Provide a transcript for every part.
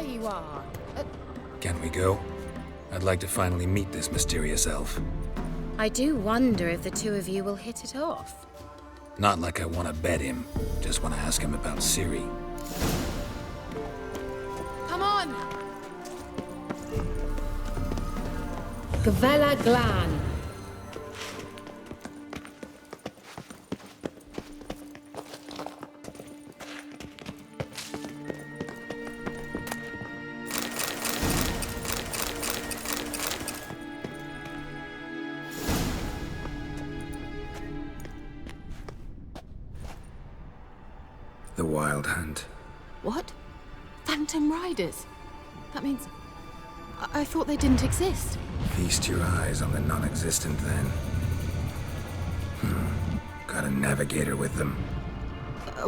you are. Can we go? I'd like to finally meet this mysterious elf. I do wonder if the two of you will hit it off. Not like I want to bet him. Just want to ask him about Siri. Come on! Gavella Glan. The Wild Hunt. What? Phantom Riders? That means... I thought they didn't exist. Feast your eyes on the non-existent then. Got a navigator with them.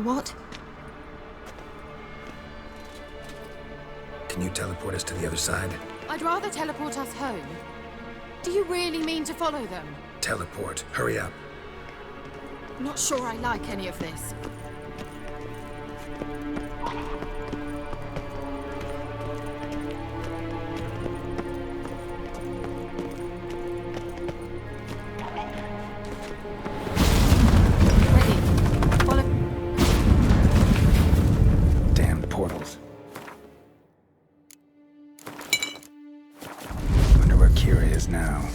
What? Can you teleport us to the other side? I'd rather teleport us home. Do you really mean to follow them? Teleport. Hurry up. Not sure I like any of this. Now.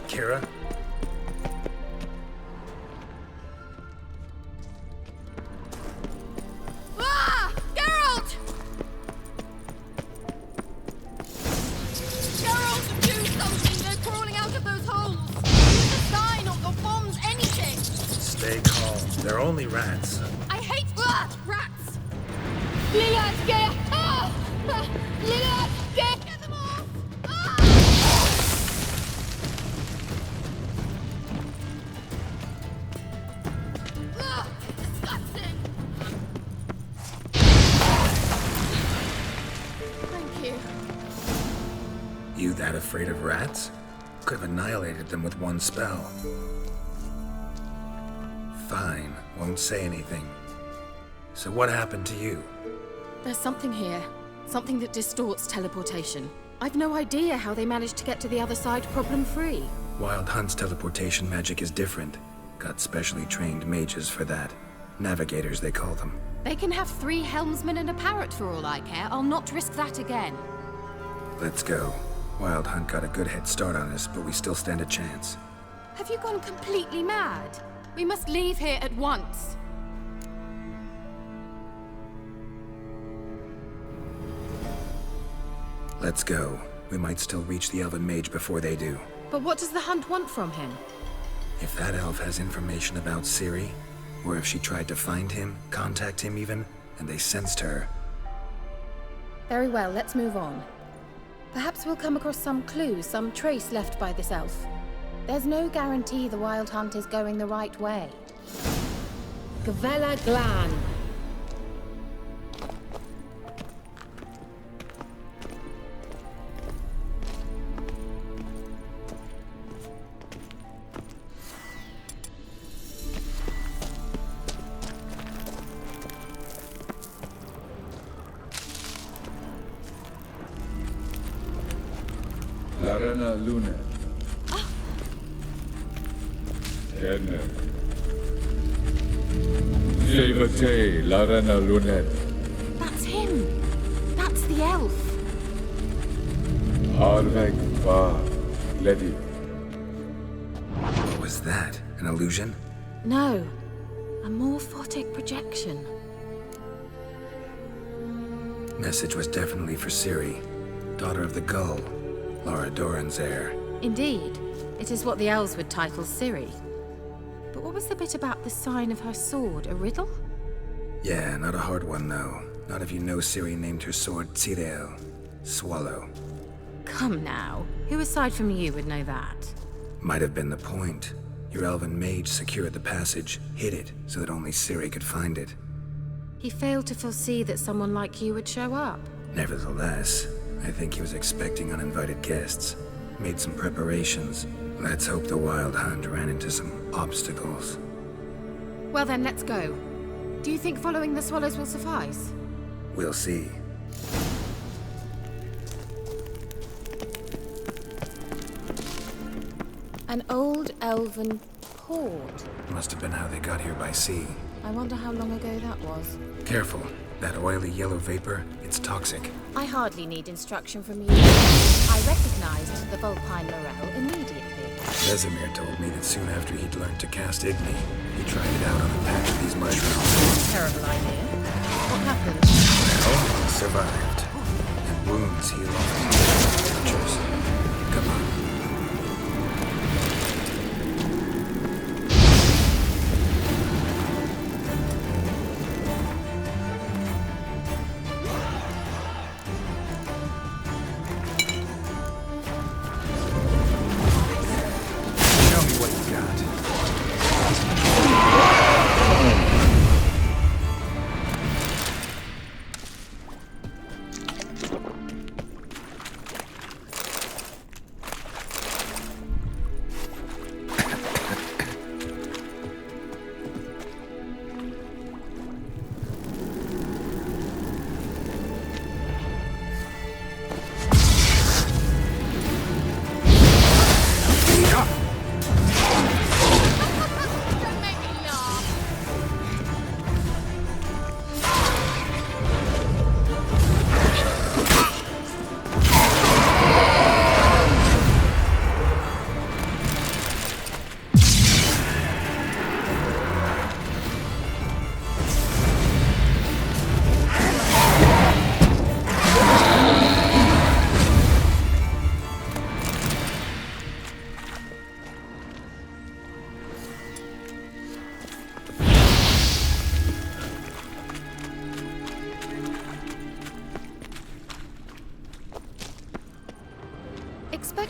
Kira? Ah! Geralt! Geralt, do something! They're crawling out of those holes! Use They're only rats. I hate rats! Lilad, get! Ah! Lilad, get! Get them off! Disgusting! Thank you. You that afraid of rats? Could have annihilated them with one spell. Fine, won't say anything. So what happened to you? There's something here. Something that distorts teleportation. I've no idea how they managed to get to the other side problem-free. Wild Hunt's teleportation magic is different. Got specially trained mages for that. Navigators, they call them. They can have 3 helmsmen and a parrot for all I care. I'll not risk that again. Let's go. Wild Hunt got a good head start on us, but we still stand a chance. Have you gone completely mad? We must leave here at once. Let's go. We might still reach the elven mage before they do. But what does the Hunt want from him? If that elf has information about Ciri, or if she tried to find him, contact him even, and they sensed her. Very well, let's move on. Perhaps we'll come across some clue, some trace left by this elf. There's no guarantee the Wild Hunt is going the right way. Gavella Glan. Larena Luna. Kenne. Sevate Larena Lunet. That's him! That's the elf! Arvek Va Ledi. What was that? An illusion? No. A morphotic projection. Message was definitely for Ciri, daughter of the Gull, Lara Doran's heir. Indeed. It is what the elves would title Ciri. But what was the bit about the sign of her sword? A riddle? Yeah, not a hard one though. Not if you know Ciri named her sword Tsirel, swallow. Come now. Who aside from you would know that? Might have been the point. Your elven mage secured the passage, hid it, so that only Ciri could find it. He failed to foresee that someone like you would show up. Nevertheless, I think he was expecting uninvited guests. Made some preparations. Let's hope the Wild Hunt ran into some obstacles. Well then, let's go. Do you think following the swallows will suffice? We'll see. An old elven port. Must have been how they got here by sea. I wonder how long ago that was. Careful. That oily yellow vapor, it's toxic. I hardly need instruction from you. I recognized the Vulpine Morel immediately. Vesemir told me that soon after he'd learned to cast Igni, he tried it out on a patch of these mushrooms. Terrible idea. What happened? Well, he survived. And wounds heal off pictures. Come on. Show me what you got.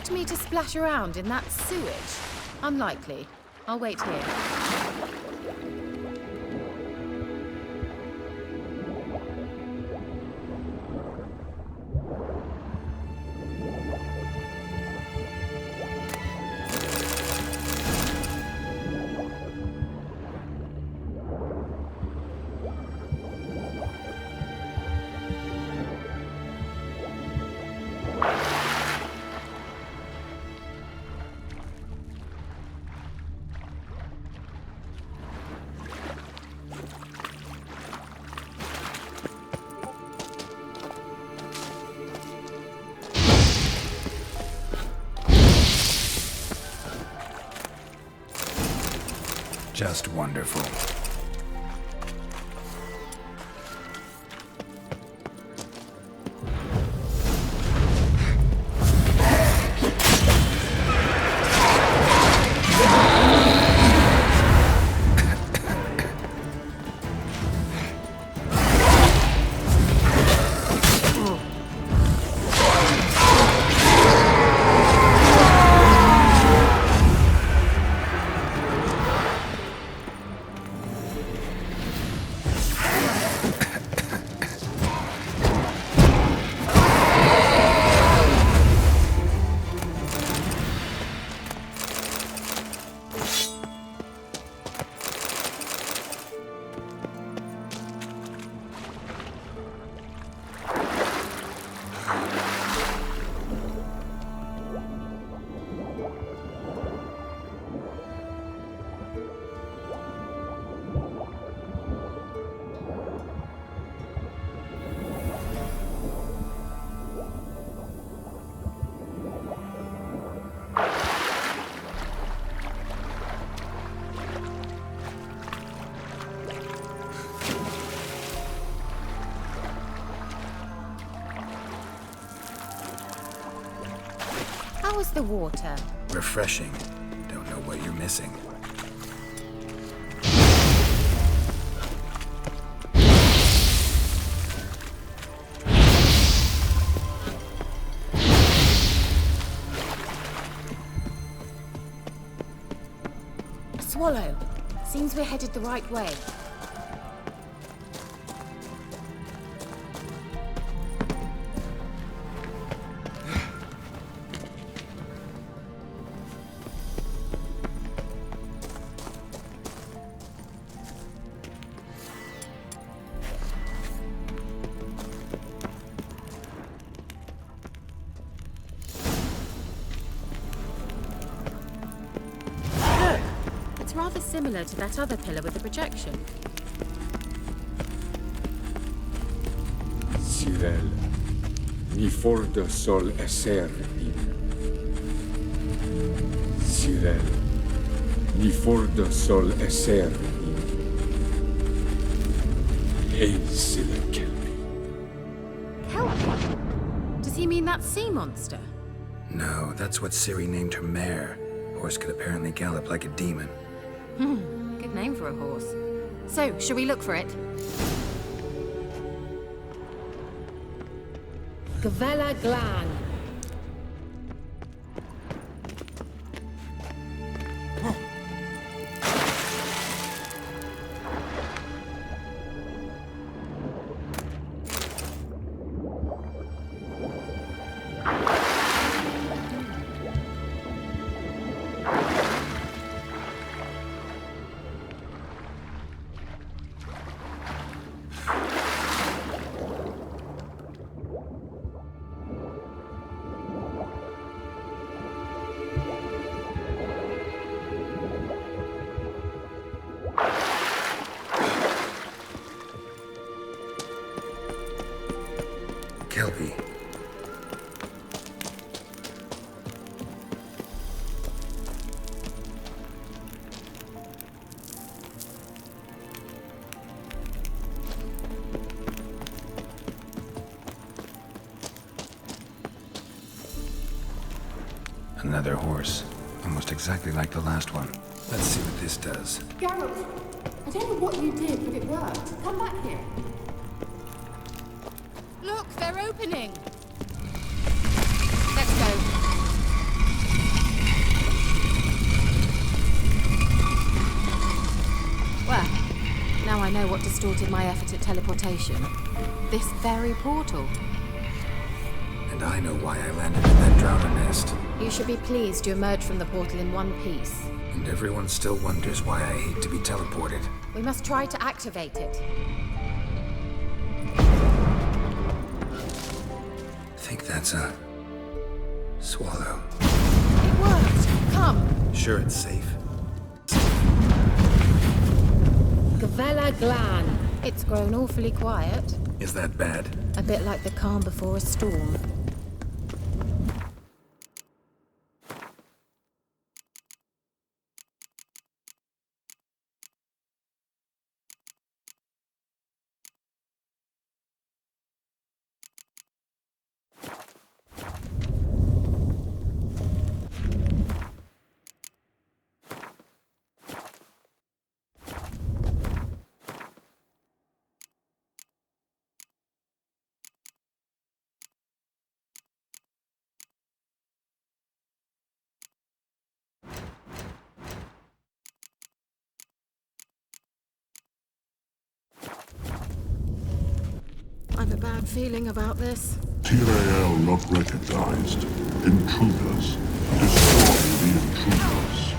Expect me to splash around in that sewage? Unlikely. I'll wait here. Just wonderful. How was the water? Refreshing. Don't know what you're missing. A swallow. Seems we're headed the right way. Rather similar to that other pillar with the projection. Cyril, ni forda sol esser in. Cyril, ni forda sol esser in. Eisile kelpi. Kelpie? Does he mean that sea monster? No, that's what Ciri named her mare. Horse could apparently gallop like a demon. Good name for a horse. So, shall we look for it? Gavella Glan. Kelpie. Another horse. Almost exactly like the last one. Let's see what this does. Geralt, I don't know what you did, but it worked. Come back here. Look, they're opening. Let's go. know what distorted my effort at teleportation. This very portal. And I know why I landed in that drowner nest. You should be pleased you emerged from the portal in one piece. And everyone still wonders why I hate to be teleported. We must try to activate it. I think that's a... swallow. It worked! Come! Sure it's safe? Gavella Glan. It's grown awfully quiet. Is that bad? A bit like the calm before a storm. I've a bad feeling about this. TRAL not recognized. Intruders. Destroy the intruders.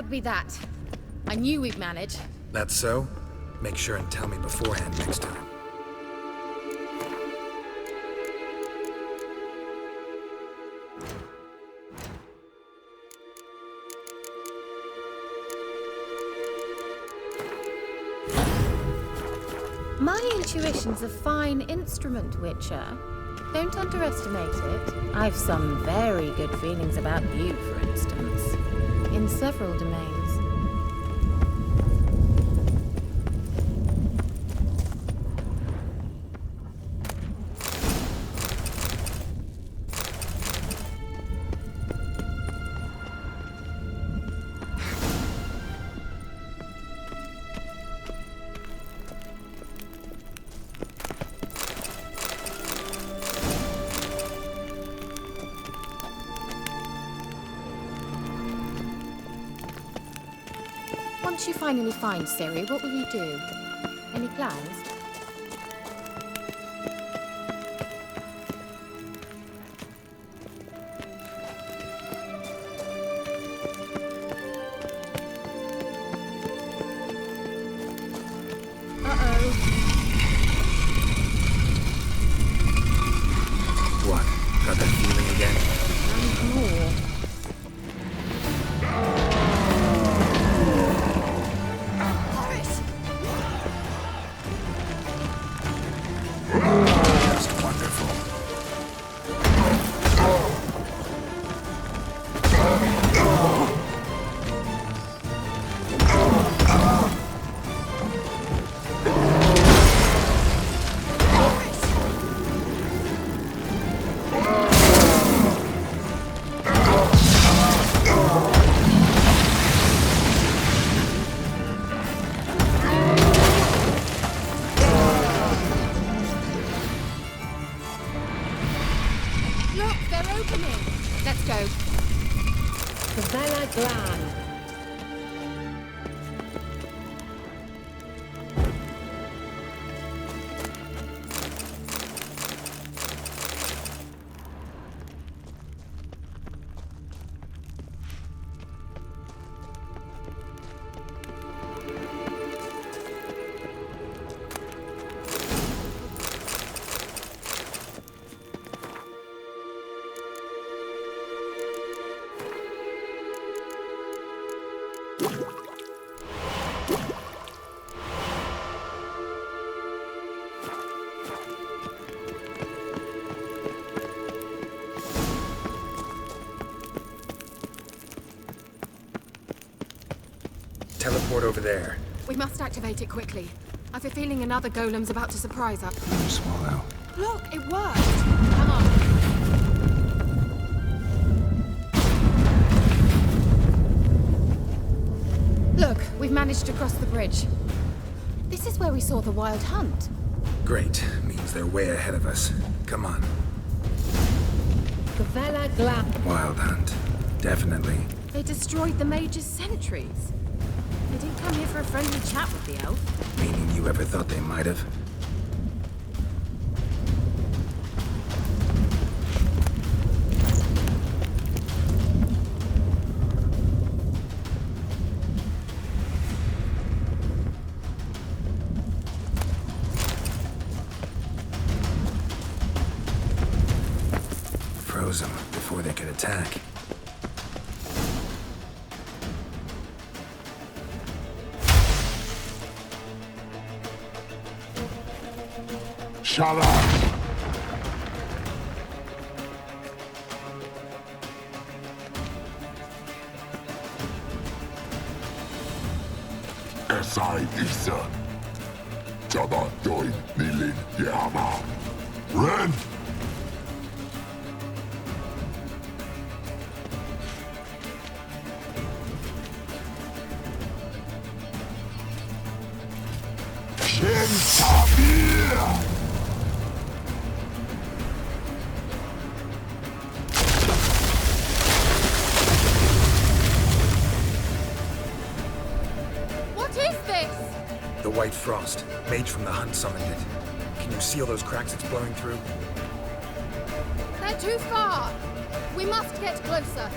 Be that. I knew we'd manage. That's so? Make sure and tell me beforehand next time. My intuition's a fine instrument, Witcher. Don't underestimate it. I've some very good feelings about you, for instance. In several domains. Once you finally find Ciri, what will you do? Any plans? What? Got that feeling again? And more. Just wonderful. Teleport over there. We must activate it quickly. I've a feeling another golem's about to surprise us. Another swallow. Look, it worked! Come on. Look, we've managed to cross the bridge. This is where we saw the wild hunt. Great. Means they're way ahead of us. Come on. Wild hunt. Definitely. They destroyed the Mage's sentries. They didn't come here for a friendly chat with the elf. Meaning you ever thought they might have? Froze them before they could attack. Shut up! SI Isa. Jabba Doin Nilin Yama. Ren! Shin Tabir! The white frost. Mage from the hunt summoned it. Can you see all those cracks it's blowing through? They're too far! We must get closer.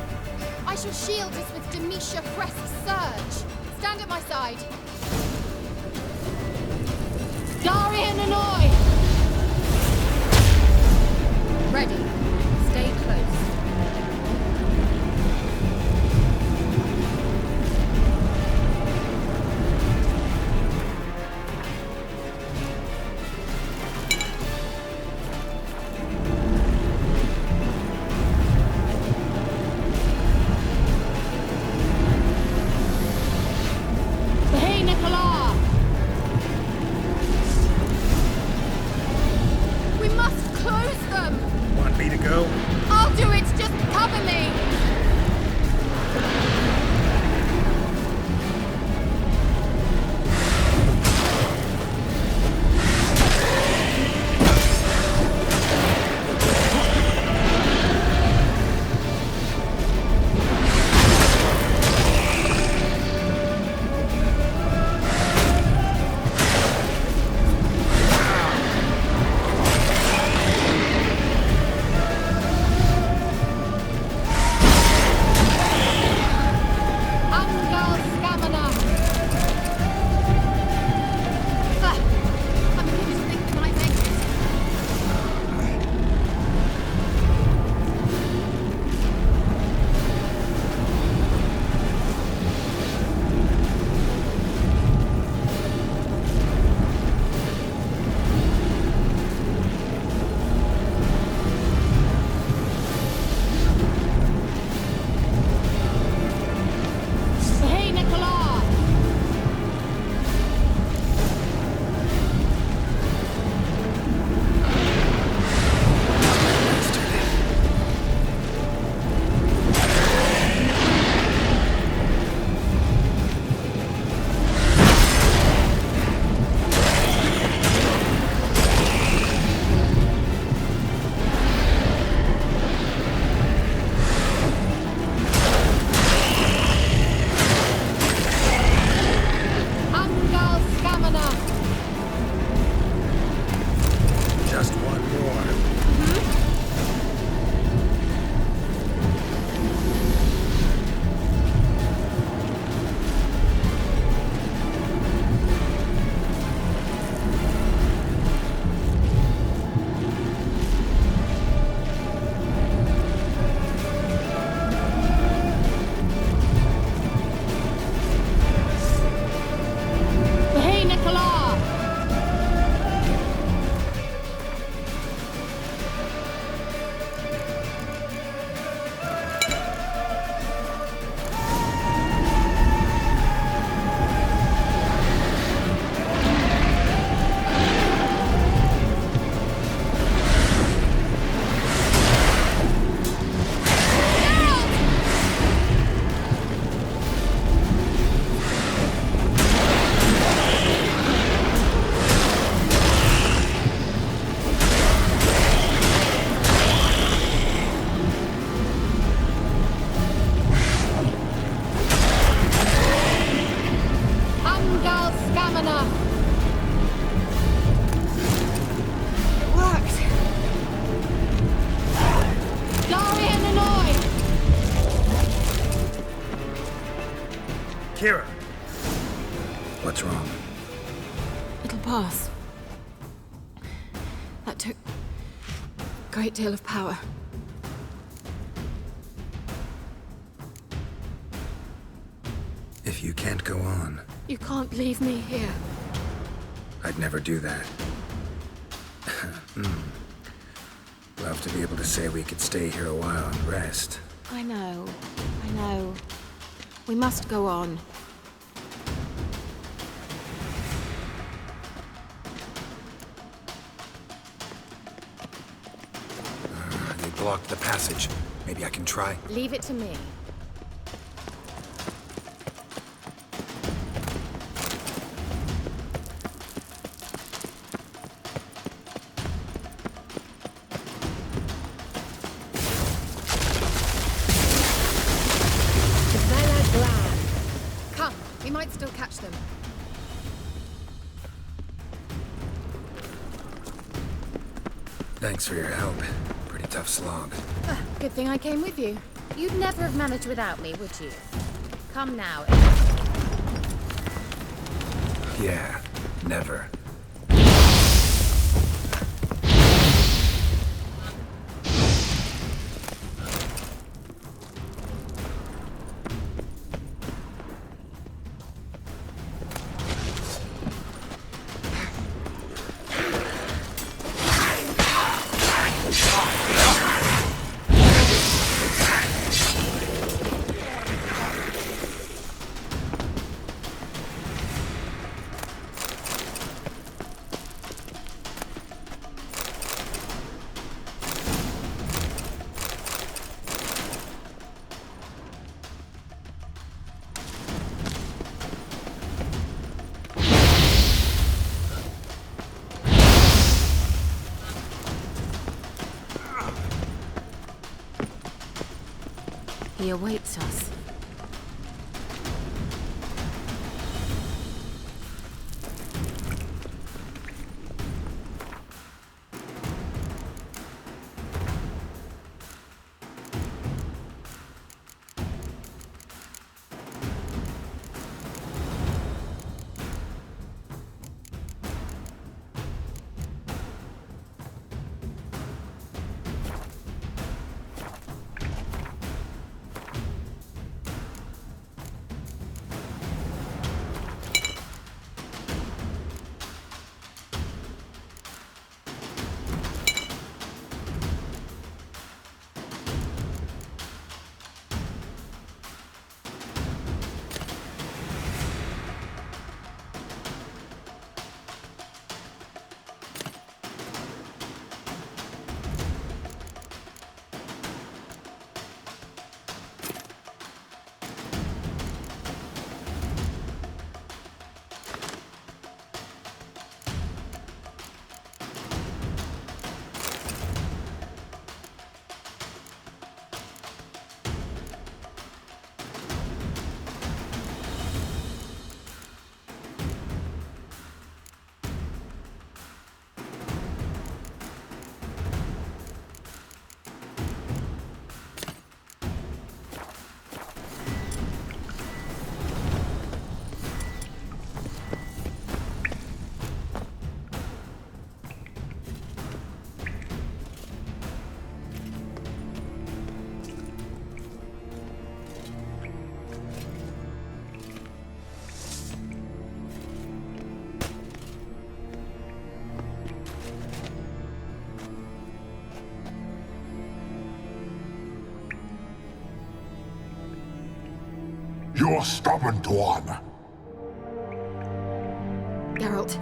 I shall shield us with Demetia Crest Surge. Stand at my side. Darian Annoy! Ready. Stay close. Want me to stamina! It worked! Darian and I! Kira! What's wrong? It'll pass. That took a great deal of power. If you can't go on, You can't leave me here. I'd never do that. Love to be able to say we could stay here a while and rest. I know. We must go on. They blocked the passage. Maybe I can try. Leave it to me. Come, we might still catch them. Thanks for your help. Pretty tough slog. Good thing I came with you. You'd never have managed without me, would you? Come now. Yeah, never. He awaits us. You're stubborn one. Geralt,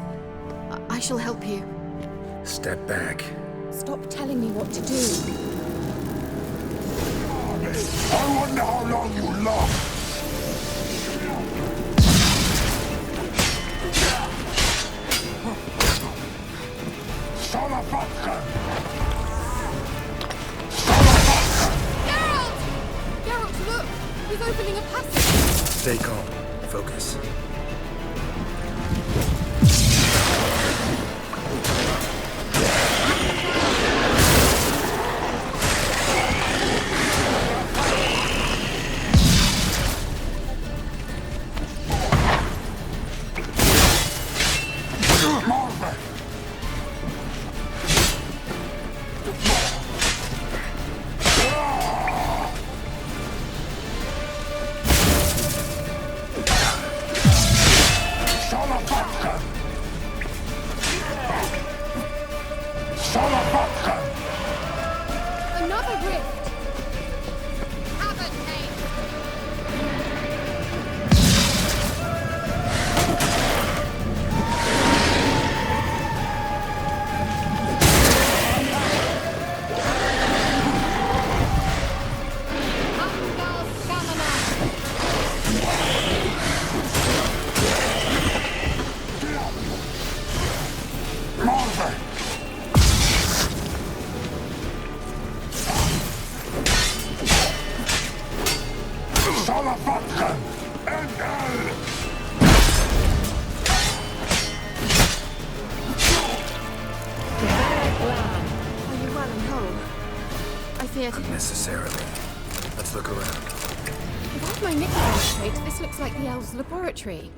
I shall help you. Step back. Stop telling me what to do. I wonder how long you last. Son of a gun! Geralt! Geralt, look! He's opening a passage! Stay calm. Focus. Marvin! Salafatkan! Salafatkan! Another rift! Cavalcade! Angal Stamina! Marvin! Salafatkan! NL! Are you well and whole? I feared. Unnecessarily. Let's look around. Without my nickel straight, this looks like the elves' laboratory.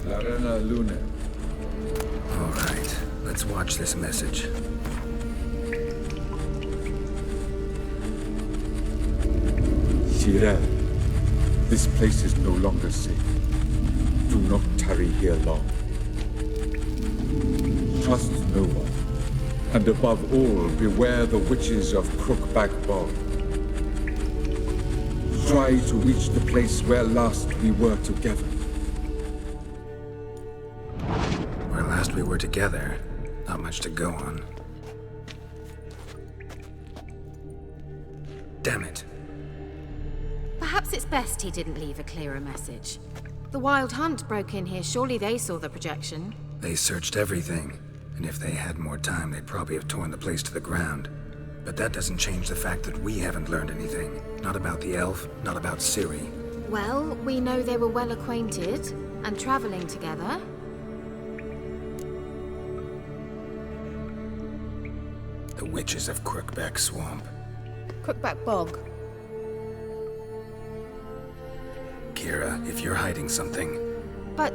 Larena Luna. All right, let's watch this message. Shirel, this place is no longer safe. Do not tarry here long. Trust no one. And above all, beware the witches of Crookback Bog. Try to reach the place where last we were together. Where last we were together, not much to go on. Damn it. Perhaps it's best he didn't leave a clearer message. The Wild Hunt broke in here. Surely they saw the projection. They searched everything, and if they had more time, they'd probably have torn the place to the ground. But that doesn't change the fact that we haven't learned anything. Not about the elf, not about Ciri. Well, we know they were well acquainted and traveling together. The witches of Crookback Swamp. Crookback Bog. Kira, if you're hiding something, But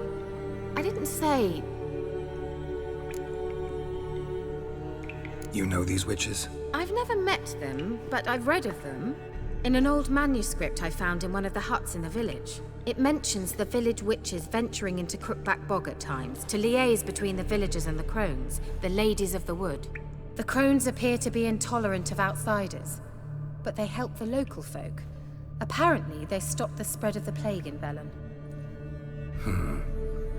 I didn't say. you know these witches? I've never met them, but I've read of them. In an old manuscript I found in one of the huts in the village. It mentions the village witches venturing into Crookback Bog at times to liaise between the villagers and the crones, the ladies of the wood. The crones appear to be intolerant of outsiders, but they help the local folk. Apparently, they stopped the spread of the plague in Velen.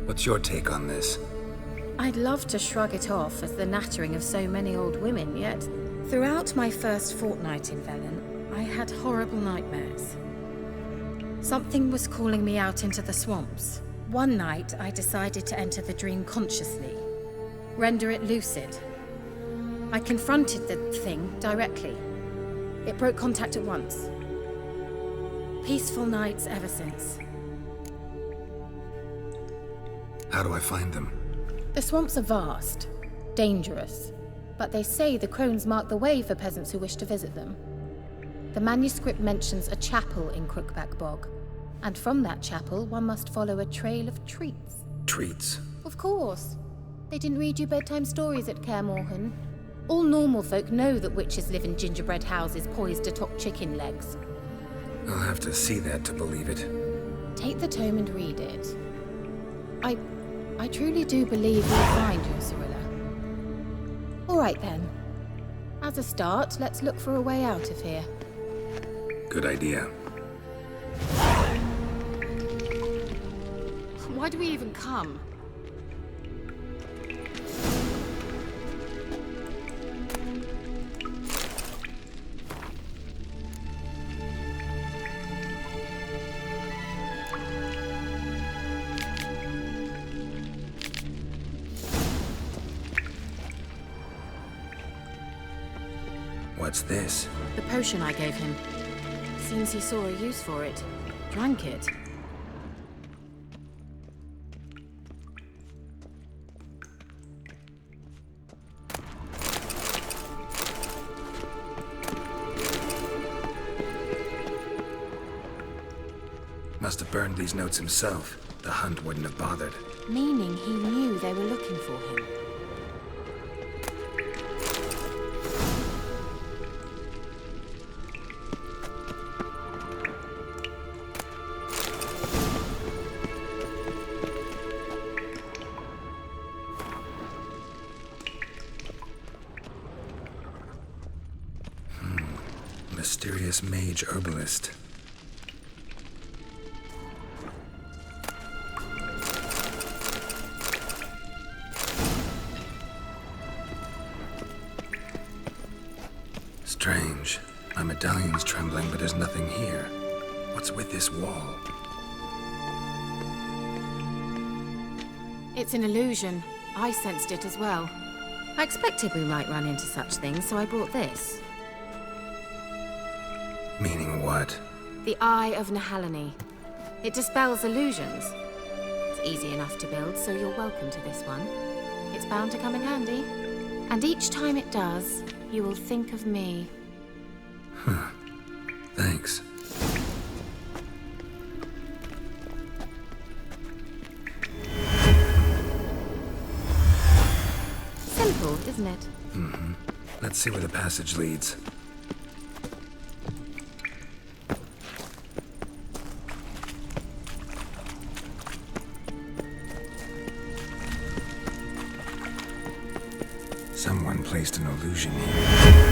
What's your take on this? I'd love to shrug it off as the nattering of so many old women, yet throughout my first fortnight in Velen, I had horrible nightmares. Something was calling me out into the swamps. One night, I decided to enter the dream consciously, render it lucid. I confronted the thing directly. It broke contact at once. Peaceful nights ever since. How do I find them? The swamps are vast, dangerous, but they say the crones mark the way for peasants who wish to visit them. The manuscript mentions a chapel in Crookback Bog, and from that chapel one must follow a trail of treats. Treats. Of course. They didn't read you bedtime stories at Kaer Morhen. All normal folk know that witches live in gingerbread houses poised atop chicken legs. I'll have to see that to believe it. Take the tome and read it. I truly do believe you'll find your Cyrilla. All right then. As a start, let's look for a way out of here. Good idea. Why do we even come? What's this? The potion I gave him. Seems he saw a use for it. Drank it. Must have burned these notes himself. The hunt wouldn't have bothered. Meaning he knew they were looking for him. Mysterious mage herbalist. Strange. My medallion's trembling, but there's nothing here. What's with this wall? It's an illusion. I sensed it as well. I expected we might run into such things, so I brought this. Meaning what? The Eye of Nehaleni. It dispels illusions. It's easy enough to build, so you're welcome to this one. It's bound to come in handy. And each time it does, you will think of me. Huh. Thanks. Simple, isn't it? Mm-hmm. Let's see where the passage leads. Someone placed an illusion here.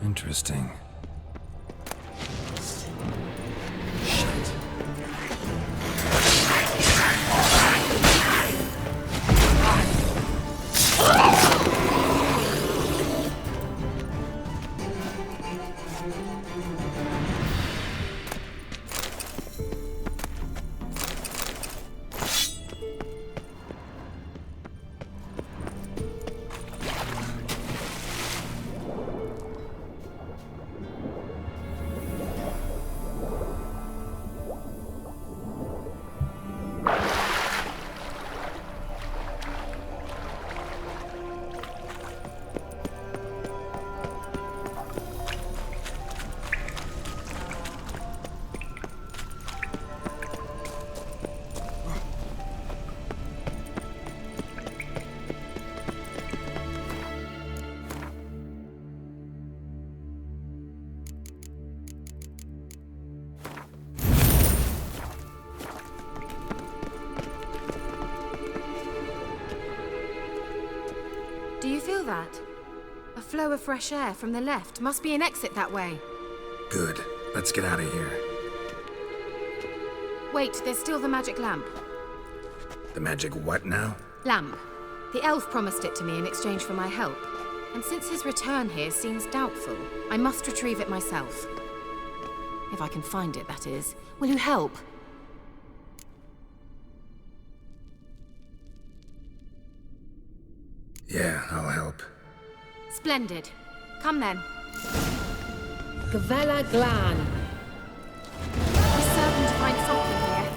Interesting. Do you feel that? A flow of fresh air from the left. Must be an exit that way. Good. Let's get out of here. Wait, there's still the magic lamp. The magic what now? Lamp. The elf promised it to me in exchange for my help. And since his return here seems doubtful, I must retrieve it myself. If I can find it, that is. Will you help? Yeah, I'll help. Splendid. Come then. Gavella Glan. We're certain to find something here.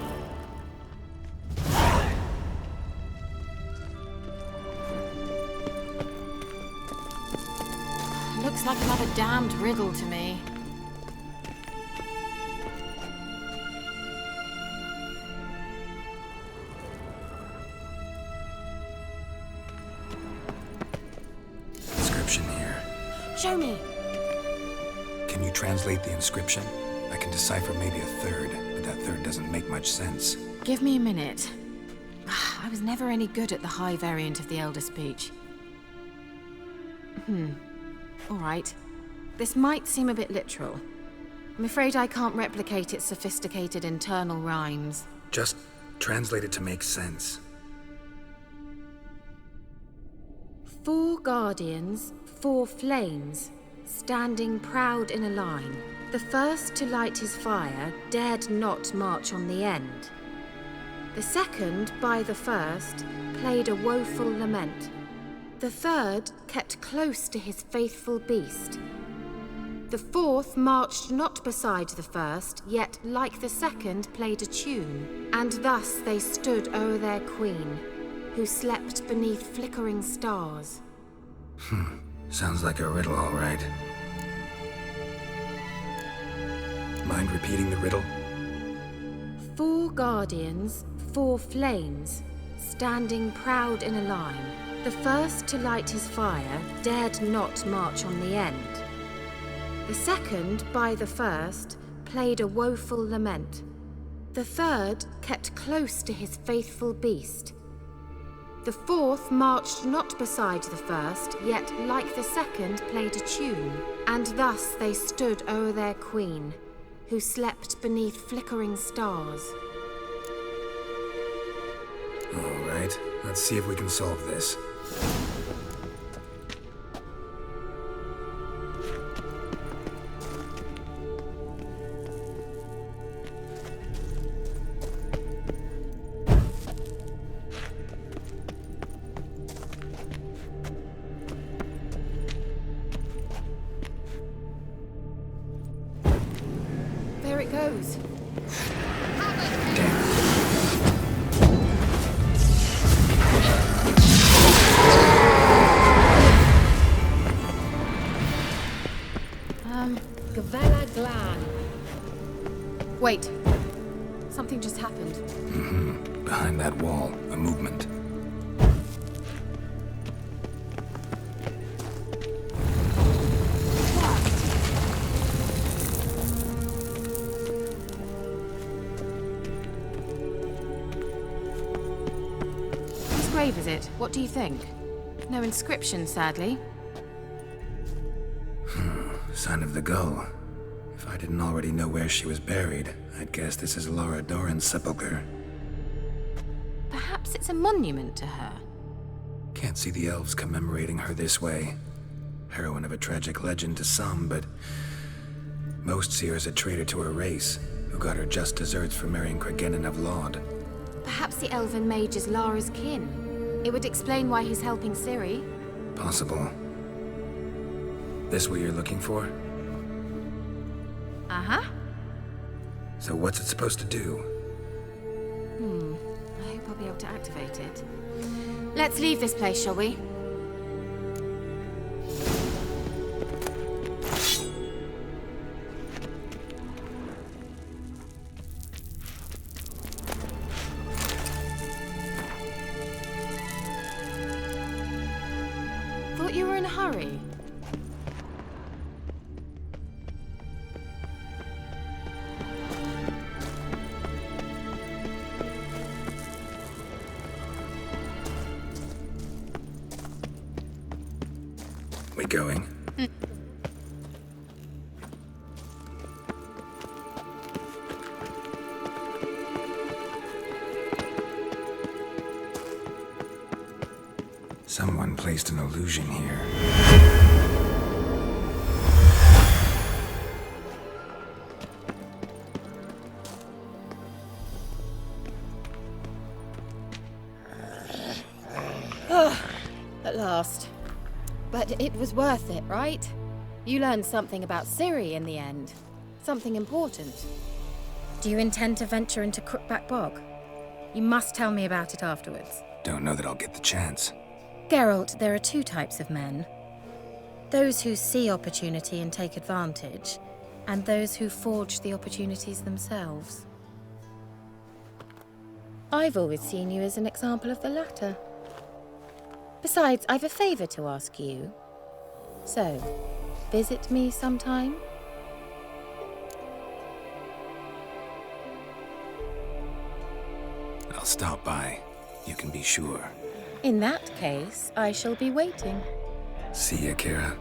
Looks like another damned riddle to me. Inscription here. Show me. Can you translate the inscription? I can decipher maybe a third, but that third doesn't make much sense. Give me a minute. I was never any good at the high variant of the Elder Speech. All right. This might seem a bit literal. I'm afraid I can't replicate its sophisticated internal rhymes. Just translate it to make sense. 4 guardians, 4 flames, standing proud in a line. The first to light his fire dared not march on the end. The second, by the first, played a woeful lament. The third kept close to his faithful beast. The fourth marched not beside the first, yet like the second played a tune. And thus they stood o'er their queen, who slept beneath flickering stars. Sounds like a riddle, all right. Mind repeating the riddle? 4 guardians, 4 flames, standing proud in a line. The first to light his fire dared not march on the end. The second, by the first, played a woeful lament. The third kept close to his faithful beast. The fourth marched not beside the first, yet like the second played a tune. And thus they stood o'er their queen, who slept beneath flickering stars. All right, let's see if we can solve this. There it goes. Gavella Glan. Wait. Something just happened. Behind that wall, a movement. Whose grave is it? What do you think? No inscription, sadly. Sign of the gull. If I didn't already know where she was buried, I'd guess this is Laura Doran's sepulcher. Perhaps it's a monument to her. Can't see the elves commemorating her this way. Heroine of a tragic legend to some, but most see her as a traitor to her race, who got her just deserts for marrying Cregennan of Laud. Perhaps the elven mage is Lara's kin. It would explain why he's helping Ciri. Possible. This what you're looking for? Uh-huh. So what's it supposed to do? I hope I'll be able to activate it. Let's leave this place, shall we? Thought you were in a hurry. We going? Someone placed an illusion here. At last. But it was worth it, right? You learned something about Ciri in the end. Something important. Do you intend to venture into Crookback Bog? You must tell me about it afterwards. Don't know that I'll get the chance. Geralt, there are two types of men. Those who see opportunity and take advantage, and those who forge the opportunities themselves. I've always seen you as an example of the latter. Besides, I've a favor to ask you. So, visit me sometime? I'll stop by. You can be sure. In that case, I shall be waiting. See ya, Kira.